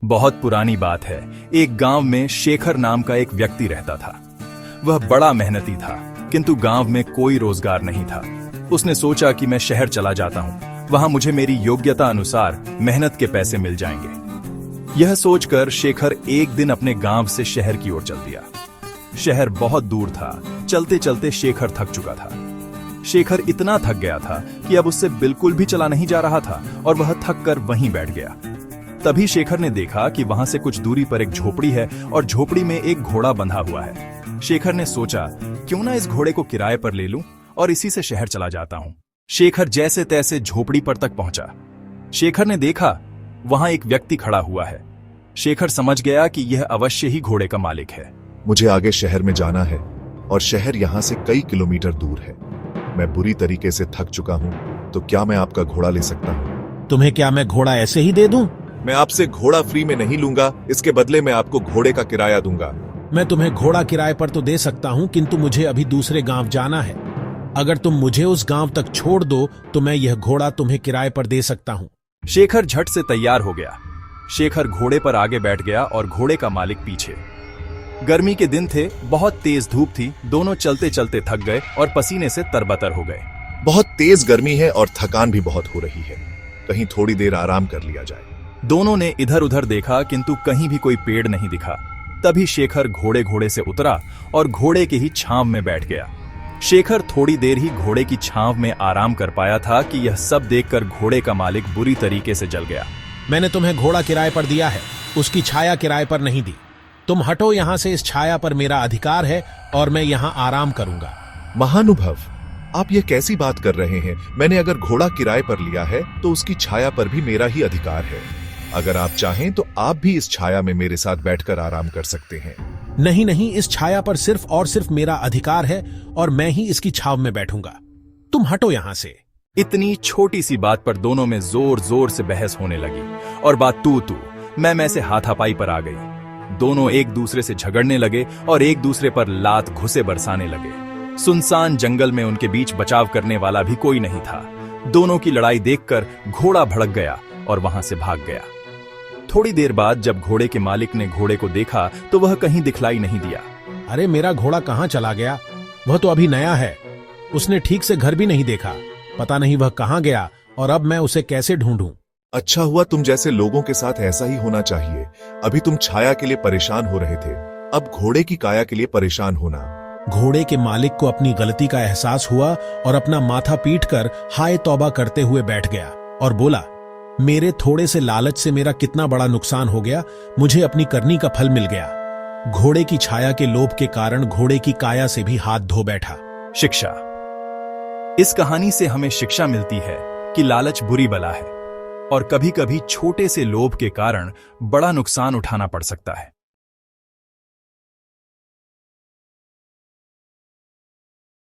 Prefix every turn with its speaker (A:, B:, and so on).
A: बहुत पुरानी बात है। एक गांव में शेखर नाम का एक व्यक्ति रहता था। वह बड़ा मेहनती था, किंतु गांव में कोई रोजगार नहीं था। उसने सोचा कि मैं शहर चला जाता हूं, वहां मुझे मेरी योग्यता अनुसार मेहनत के पैसे मिल जाएंगे। यह सोचकर शेखर एक दिन अपने गांव से शहर की ओर चल दिया। शहर बहुत दूर था। चलते चलते शेखर थक चुका था। शेखर इतना थक गया था कि अब उससे बिल्कुल भी चला नहीं जा रहा था और वह थक कर वहीं बैठ गया। तभी शेखर ने देखा कि वहां से कुछ दूरी पर एक झोपड़ी है और झोपड़ी में एक घोड़ा बंधा हुआ है। शेखर ने सोचा, क्यों ना इस घोड़े को किराए पर ले लूं और इसी से शहर चला जाता हूं। शेखर जैसे तैसे झोपड़ी पर तक पहुंचा। शेखर ने देखा वहां एक व्यक्ति खड़ा हुआ है। शेखर समझ गया कि यह अवश्य ही घोड़े का मालिक है।
B: मुझे आगे शहर में जाना है और शहर यहाँ से कई किलोमीटर दूर है। मैं बुरी तरीके से थक चुका हूँ, तो क्या मैं आपका घोड़ा ले सकता हूँ?
C: तुम्हें क्या मैं घोड़ा ऐसे ही दे दूं?
B: मैं आपसे घोड़ा फ्री में नहीं लूंगा, इसके बदले मैं आपको घोड़े का किराया दूंगा।
C: मैं तुम्हें घोड़ा किराए पर तो दे सकता हूँ, किंतु मुझे अभी दूसरे गांव जाना है। अगर तुम मुझे उस गांव तक छोड़ दो तो मैं यह घोड़ा तुम्हें किराए पर दे सकता हूँ।
A: शेखर झट से तैयार हो गया। शेखर घोड़े पर आगे बैठ गया और घोड़े का मालिक पीछे। गर्मी के दिन थे, बहुत तेज धूप थी। दोनों चलते चलते थक गए और पसीने से तरबतर हो गए।
B: बहुत तेज गर्मी है और थकान भी बहुत हो रही है, कहीं थोड़ी देर आराम कर लिया जाए।
A: दोनों ने इधर उधर देखा, किंतु कहीं भी कोई पेड़ नहीं दिखा। तभी शेखर घोड़े से उतरा और घोड़े के ही छांव में बैठ गया। शेखर थोड़ी देर ही घोड़े की छांव में आराम कर पाया था कि यह सब देखकर घोड़े का मालिक बुरी तरीके से जल गया।
C: मैंने तुम्हें घोड़ा किराए पर दिया है, उसकी छाया किराए पर नहीं दी। तुम हटो यहाँ से, इस छाया पर मेरा अधिकार है और मैं यहाँ आराम करूंगा।
B: महानुभव, आप ये कैसी बात कर रहे हैं? मैंने अगर घोड़ा किराए पर लिया है तो उसकी छाया पर भी मेरा ही अधिकार है। अगर आप चाहें तो आप भी इस छाया में मेरे साथ बैठकर आराम कर सकते हैं।
C: नहीं नहीं, इस छाया पर सिर्फ और सिर्फ मेरा अधिकार है और मैं ही इसकी छाव में बैठूंगा। तुम हटो यहाँ से।
A: इतनी छोटी सी बात पर दोनों में जोर जोर से बहस होने लगी और बात तू मैं से हाथापाई पर आ गई। दोनों एक दूसरे से झगड़ने लगे और एक दूसरे पर लात घुसे बरसाने लगे। सुनसान जंगल में उनके बीच बचाव करने वाला भी कोई नहीं था। दोनों की लड़ाई देखकर घोड़ा भड़क गया और वहां से भाग गया। थोड़ी देर बाद जब घोड़े के मालिक ने घोड़े को देखा तो वह कहीं दिखलाई नहीं दिया।
C: अरे, मेरा घोड़ा कहाँ चला गया? वह तो अभी नया है। उसने ठीक से घर भी नहीं देखा। पता नहीं वह कहाँ गया और अब मैं उसे कैसे ढूंढूं?
B: अच्छा हुआ, तुम जैसे लोगों के साथ ऐसा ही होना चाहिए। अभी तुम छाया के लिए परेशान हो रहे थे, अब घोड़े की काया के लिए परेशान होना।
C: घोड़े के मालिक को अपनी गलती का एहसास हुआ और अपना माथा पीटकर हाय तौबा करते हुए बैठ गया और बोला, मेरे थोड़े से लालच से मेरा कितना बड़ा नुकसान हो गया। मुझे अपनी करनी का फल मिल गया। घोड़े की छाया के लोभ के कारण घोड़े की काया से भी हाथ धो बैठा।
A: शिक्षा। इस कहानी से हमें शिक्षा मिलती है कि लालच बुरी बला है और कभी कभी छोटे से लोभ के कारण बड़ा नुकसान उठाना पड़ सकता है।